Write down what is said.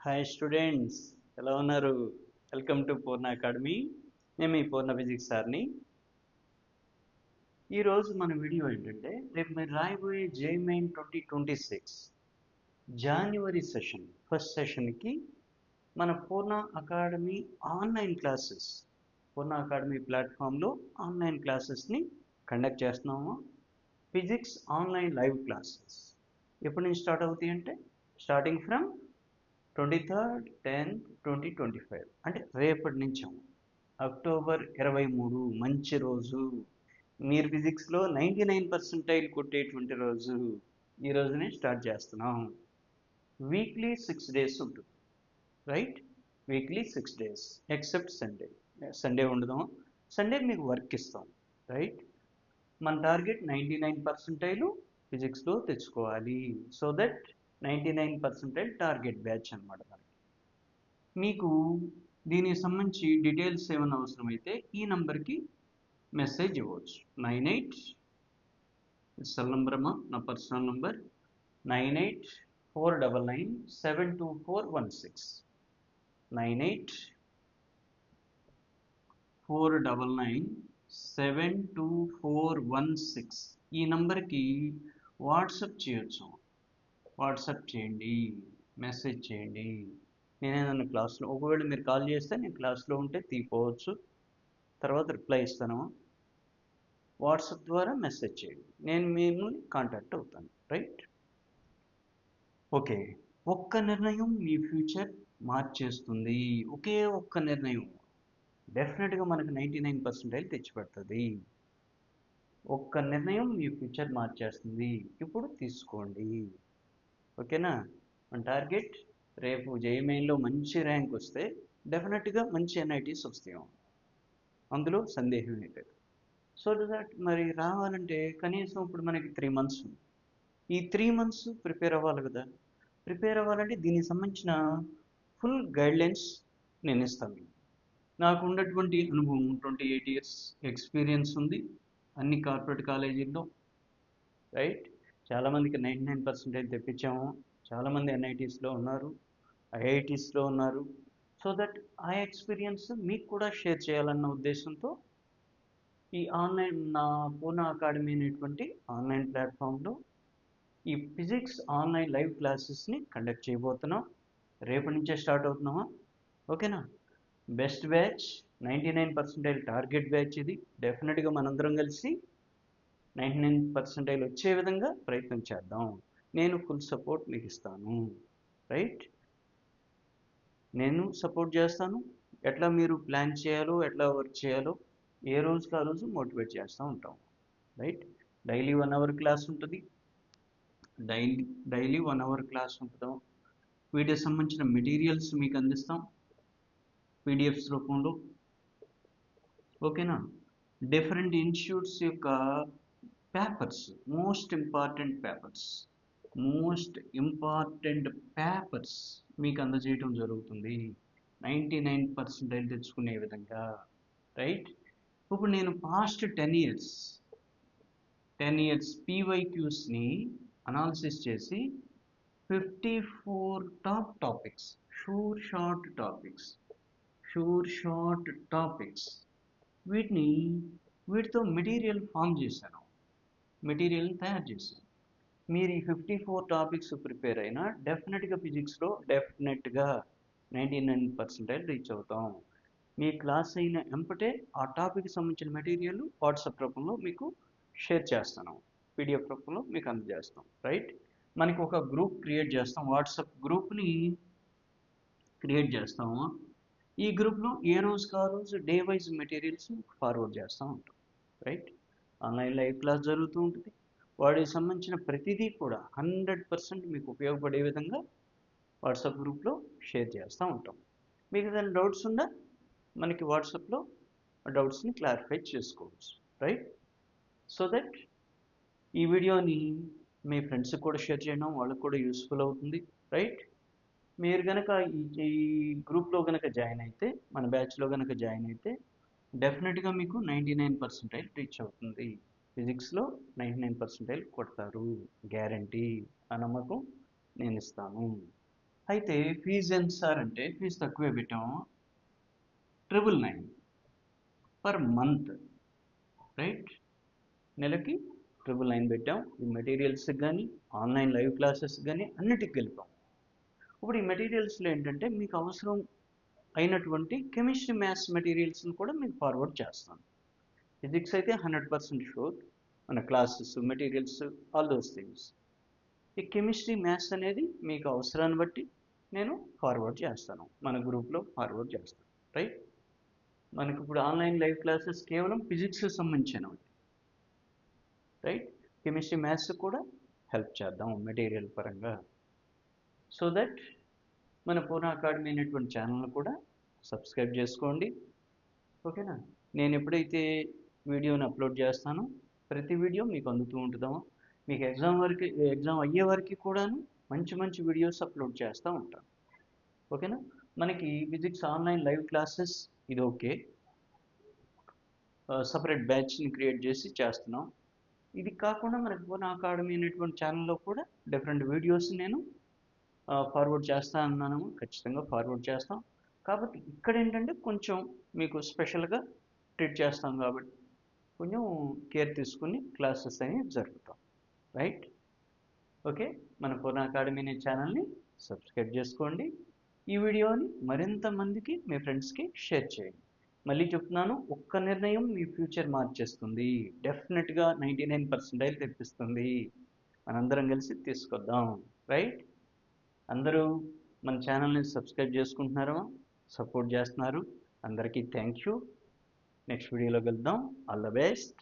Hi students, ఎలా ఉన్నారు? Welcome to Purna academy. నేను మీ పూర్ణ ఫిజిక్స్ సార్ని. ఈరోజు మన వీడియో ఏంటంటే, రేపు మీరు రాయబోయే జేఈఈ 2026 జనవరి సెషన్, ఫస్ట్ సెషన్కి మన పూర్ణ అకాడమీ ఆన్లైన్ క్లాసెస్, పూర్ణ అకాడమీ ప్లాట్ఫామ్లో ఆన్లైన్ క్లాసెస్ని కండక్ట్ చేస్తున్నాము. ఫిజిక్స్ ఆన్లైన్ లైవ్ క్లాసెస్ ఎప్పటి నుంచి స్టార్ట్ అవుతాయి అంటే, స్టార్టింగ్ ఫ్రమ్ 23rd-10/2025 అంటే రేపటి నుంచి అక్టోబర్ 23 మంచి రోజు. మీరు ఫిజిక్స్లో 99% కొట్టేటువంటి రోజు. ఈ రోజునే స్టార్ట్ చేస్తున్నాం. వీక్లీ 6 days ఉంటుంది, right? Weekly 6 days except Sunday. Sunday ఉండదు, సండే మీకు వర్క్ ఇస్తాం, రైట్? మన టార్గెట్ 99% ఫిజిక్స్లో తెచ్చుకోవాలి. సో దట్ 99% టార్గెట్ బ్యాచ్ అనమాట. మీకు దీనికి సంబంధించి డీటెయిల్స్ ఏమైనా అవసరమైతే ఈ నంబర్కి మెసేజ్ ఇవ్వచ్చు. 98 సెల్ నంబర్ అమ్మా, నా పర్సనల్ నంబర్ 9849972416. 9849972416 ఈ నంబర్కి వాట్సాప్ చేయొచ్చు. వాట్సాప్ చేయండి, మెసేజ్ చేయండి. నేనేదన్నా క్లాస్లో, ఒకవేళ మీరు కాల్ చేస్తే నేను క్లాస్లో ఉంటే తీసుకోవచ్చు, తర్వాత రిప్లై ఇస్తాను. వాట్సాప్ ద్వారా మెసేజ్ చేయండి, నేను మిమ్మల్ని కాంటాక్ట్ అవుతాను, రైట్? ఓకే. ఒక్క నిర్ణయం మీ ఫ్యూచర్ మార్చేస్తుంది. ఒకే ఒక్క నిర్ణయం డెఫినెట్గా మనకు 99% తెచ్చిపెడుతుంది. ఒక్క నిర్ణయం మీ ఫ్యూచర్ మార్చేస్తుంది. ఇప్పుడు తీసుకోండి, ఓకేనా? మన టార్గెట్ రేపు జేఈఈలో మంచి ర్యాంక్ వస్తే డెఫినెట్గా మంచి ఎన్ఐటీస్ వస్తాయి, అందులో సందేహం లేదు. సో దట్ మరి రావాలంటే కనీసం ఇప్పుడు మనకి 3 months ఉంది. ఈ 3 months ప్రిపేర్ అవ్వాలి కదా. ప్రిపేర్ అవ్వాలంటే దీనికి సంబంధించిన ఫుల్ గైడ్లైన్స్ నేను ఇస్తాను. నాకు ఉన్నటువంటి అనుభవం 28 years ఎక్స్పీరియన్స్ ఉంది అన్ని కార్పొరేట్ కాలేజీల్లో, రైట్? చాలామందికి 99% తెప్పించాము. చాలామంది ఎన్ఐటీస్లో ఉన్నారు, ఐఐటీస్లో ఉన్నారు. సో దట్ ఆ ఎక్స్పీరియన్స్ మీకు కూడా షేర్ చేయాలన్న ఉద్దేశంతో ఈ ఆన్లైన్, నా పూర్ణ అకాడమీ అనేటువంటి ఆన్లైన్ ప్లాట్ఫామ్లో ఈ ఫిజిక్స్ ఆన్లైన్ లైవ్ క్లాసెస్ని కండక్ట్ చేయబోతున్నాం. రేపటి నుంచే స్టార్ట్ అవుతున్నామా, ఓకేనా? బెస్ట్ బ్యాచ్, 99% టార్గెట్ బ్యాచ్ ఇది. డెఫినెట్గా మనందరం కలిసి 99% వచ్చే విధంగా ప్రయత్నం చేద్దాం. నేను ఫుల్ సపోర్ట్ మీకు ఇస్తాను, రైట్? నేను సపోర్ట్ చేస్తాను. ఎట్లా మీరు ప్లాన్ చేయాలో, ఎట్లా వర్క్ చేయాలో ఏ రోజుకి ఆ రోజు మోటివేట్ చేస్తూ ఉంటాం, రైట్? డైలీ 1 hour క్లాస్ ఉంటుంది. డైలీ 1 hour క్లాస్ ఉంటుందాం. వీటికి సంబంధించిన మెటీరియల్స్ మీకు అందిస్తాం పీడిఎఫ్స్ రూపంలో, ఓకేనా? డిఫరెంట్ ఇన్స్టిట్యూట్స్ యొక్క పేపర్స్, మోస్ట్ ఇంపార్టెంట్ పేపర్స్ మీకు అందజేయడం జరుగుతుంది 99% తెచ్చుకునే విధంగా, రైట్? ఇప్పుడు నేను పాస్ట్ 10 years పీవైక్యూస్ని అనాలిసిస్ చేసి 54 top topics, sure short topics వీటితో మెటీరియల్ ఫామ్ చేశాను, మెటీరియల్ తయారు చేశాను. మీరు ఈ 54 టాపిక్స్ ప్రిపేర్ అయినా డెఫినెట్గా ఫిజిక్స్లో డెఫినెట్గా 99% రీచ్ అవుతాం. మీ క్లాస్ అయిన ఎంపటే ఆ టాపిక్కి సంబంధించిన మెటీరియల్ వాట్సాప్ రూపంలో మీకు షేర్ చేస్తాను, పీడిఎఫ్ రూపంలో మీకు అందజేస్తాం, రైట్? మనకి ఒక గ్రూప్ క్రియేట్ చేస్తాం, వాట్సాప్ గ్రూప్ని క్రియేట్ చేస్తాము. ఈ గ్రూప్లో ఏ రోజుకి ఆ రోజు డే వైజ్ మెటీరియల్స్ ఫార్వర్డ్ చేస్తూ ఉంటాం, రైట్? ఆన్లైన్ లైవ్ క్లాస్ జరుగుతూ ఉంటుంది. వాటికి సంబంధించిన ప్రతిదీ కూడా 100% మీకు ఉపయోగపడే విధంగా వాట్సాప్ గ్రూప్లో షేర్ చేస్తూ ఉంటాం. మీకు ఏదైనా డౌట్స్ ఉన్నా మనకి వాట్సాప్లో డౌట్స్ని క్లారిఫై చేసుకోవచ్చు, రైట్? సో దట్ ఈ వీడియోని మీ ఫ్రెండ్స్కి కూడా షేర్ చేయడం, వాళ్ళకి కూడా యూస్ఫుల్ అవుతుంది, రైట్? మీరు కనుక ఈ గ్రూప్లో కనుక జాయిన్ అయితే, మన బ్యాచ్లో కనుక జాయిన్ అయితే డెఫినెట్గా మీకు 99% రీచ్ అవుతుంది. ఫిజిక్స్లో 99% కొడతారు, గ్యారంటీ. ఆ నమ్మకం నేను ఇస్తాను. అయితే ఫీజు ఎంత సార్ అంటే ఫీజు తక్కువే పెట్టాము, 999 పర్ మంత్, రైట్? నెలకి 999 పెట్టాం. ఈ మెటీరియల్స్కి కానీ ఆన్లైన్ లైవ్ క్లాసెస్ కానీ అన్నిటికి కలిపాం. ఇప్పుడు ఈ మెటీరియల్స్లో ఏంటంటే మీకు అవసరం అయినటువంటి కెమిస్ట్రీ మ్యాథ్స్ మెటీరియల్స్ని కూడా మీకు ఫార్వర్డ్ చేస్తాను. ఫిజిక్స్ అయితే 100% షూర్, మన classes materials all those things. ఈ కెమిస్ట్రీ మ్యాథ్స్ అనేది మీకు అవసరాన్ని బట్టి నేను ఫార్వర్డ్ చేస్తాను, మన గ్రూప్లో ఫార్వర్డ్ చేస్తాను, రైట్? మనకి ఇప్పుడు ఆన్లైన్ లైవ్ క్లాసెస్ కేవలం ఫిజిక్స్కి సంబంధించినవి, రైట్? కెమిస్ట్రీ మ్యాథ్స్ కూడా హెల్ప్ చేద్దాం మెటీరియల్ పరంగా. సో దట్ మన పూర్ణ అకాడమీ అనేటువంటి ఛానల్ కూడా సబ్స్క్రైబ్ చేసుకోండి, ఓకేనా? నేను ఎప్పుడైతే వీడియోని అప్లోడ్ చేస్తానో ప్రతి వీడియో మీకు అందుతూ ఉంటుందో, మీకు ఎగ్జామ్ అయ్యే వరకు కూడాను మంచి మంచి వీడియోస్ అప్లోడ్ చేస్తూ ఉంటాను, ఓకేనా? మనకి ఫిజిక్స్ ఆన్లైన్ లైవ్ క్లాసెస్ ఇది ఓకే, సపరేట్ బ్యాచ్ని క్రియేట్ చేసి చేస్తున్నాం. ఇది కాకుండా మనకి పూర్ణ అకాడమీ అనేటువంటి ఛానల్లో కూడా డిఫరెంట్ వీడియోస్ నేను ఫార్వర్డ్ చేస్తా అన్నాను, ఖచ్చితంగా ఫార్వర్డ్ చేస్తాం. కాబట్టి ఇక్కడ ఏంటంటే కొంచెం మీకు స్పెషల్గా ట్రీట్ చేస్తాం కాబట్టి కొంచెం కేర్ తీసుకుని క్లాసెస్ అనేవి జరుగుతాం, రైట్? ఓకే, మన పూర్ణ అకాడమీ అనే ఛానల్ని సబ్స్క్రైబ్ చేసుకోండి. ఈ వీడియోని మరింత మందికి మీ ఫ్రెండ్స్కి షేర్ చేయండి. మళ్ళీ చెప్తున్నాను, ఒక్క నిర్ణయం మీ ఫ్యూచర్ మార్చేస్తుంది, డెఫినెట్గా 99% తెప్పిస్తుంది. మనందరం కలిసి తీసుకొద్దాం, రైట్? అందరూ మన ఛానల్ని సబ్స్క్రైబ్ చేసుకుంటున్నారా, సపోర్ట్ చేస్తున్నారు, అందరికీ థ్యాంక్ యూ. నెక్స్ట్ వీడియోలో కలుద్దాం. All the best.